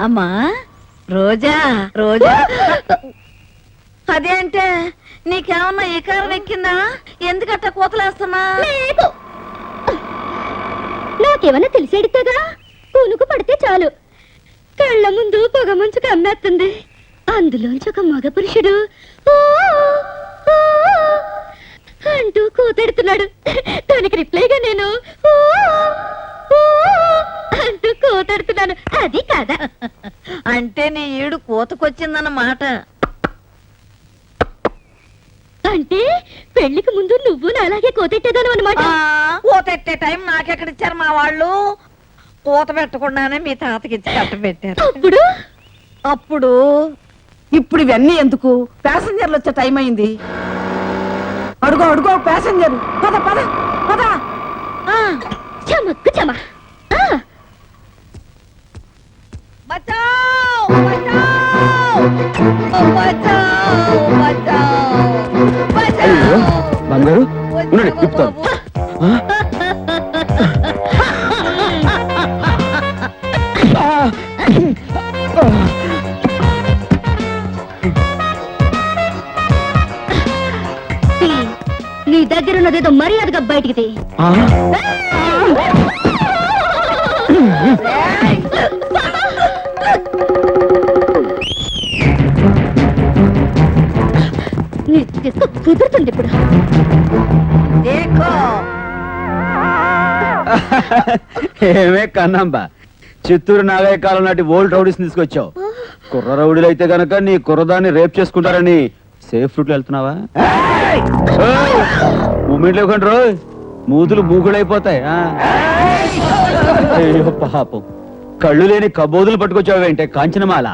అమ్మా రోజా రోజా అదేంటే నీకేమన్నా ఈ కారం ఎక్కిందా? ఎందుకట్ట కూతలేస్తున్నా? లేదు, నాకేమన్నా తెలిసేడితేగా. కొనుకు పడితే చాలు కళ్ళ ముందు పొగ ముంచు కమ్మేస్తుంది. అందులోంచి ఒక మగ పురుషుడు "ఓ, ఓ" అంటూ కూతెడుతున్నాడు. దానికి రిప్లైగా నేను "ఓ, ఓ" అంటూ కూతెడుతున్నాను. అది కదా. అంటే నీ ఈడు కూతకొచ్చిందన్నమాట. అంటే పెళ్లికి ముందు నువ్వు అలాగే కోతెట్టేదాను అనమాట. కూతెట్టే టైం నాకెక్కడిచ్చారు మా వాళ్ళు? కూత పెట్టకుండానే మీ తాతకి ఇచ్చి కట్ట పెట్టారు. అప్పుడు అప్పుడు ఇప్పుడు ఇవన్నీ ఎందుకు? ప్యాసింజర్లు వచ్చే టైం అయింది. అడుగో అడుగో ప్యాసింజర్. పద పద పద. చమక్కు చమ. బచావ్ బచావ్ బచావ్ బచావ్. అయ్యో బంగారు ఉండండి, తిప్పుతాను. నీ దగ్గర ఉన్నదేదో మర్యాదగా బయటికి తీ. కుదురుతుంది ఇప్పుడు. ఏమే కన్నాంబా, చిత్తూరు నాగయ్య కాలం నాటి ఓల్డ్ రౌడీస్ తీసుకొచ్చావు. కుర్ర రౌడీలు అయితే గనక నీ కుర్రదాన్ని రేప్ చేసుకుంటారని సేఫ్ రూట్ లో వెళ్తున్నావా? మూమెంట్ లేకుండా రో మూతులు మూగుడైపోతాయి. అయ్యో పాపం, కళ్ళు లేని కబోదులు పట్టుకొచ్చావేంటే కాంచనమాల.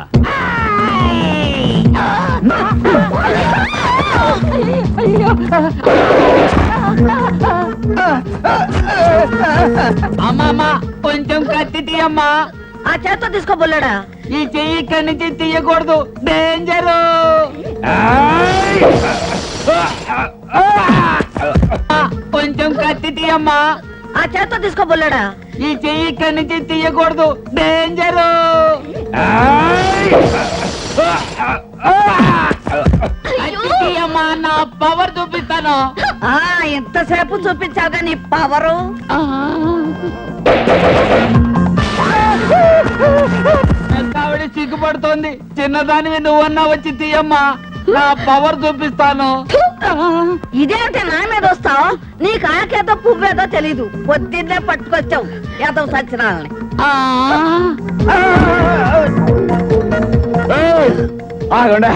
అమ్మా కొంచెం కత్తి అమ్మా. ఆ చేత్తో తీసుకోబోలేడా? ఈ చెయ్యి ఇక్కడి నుంచి తీయకూడదు, డేంజరు. కొంచెం కత్తి అమ్మా. ఆ చేత్తో తీసుకోబోలేడా? ఈ చెయ్యి ఇక్కడి నుంచి తీయకూడదు, డేంజరు. అమ్మా నా పవర్ చూపిస్తాను. ఎంతసేపు చూపించావుగా నీ పవరు? ఆవిడ సిగ్గుపడుతోంది. చిన్నదానివి నువ్వన్నా వచ్చి తీయమ్మా, నా పవర్ చూపిస్తాను. ఇదేంటి నా మీద వస్తావు? నీకు ఆకేదో పువ్వేదో తెలీదు. పొద్దున్నే పట్టుకొచ్చావు ఏదో సచ్చినాలని. ఆగండి.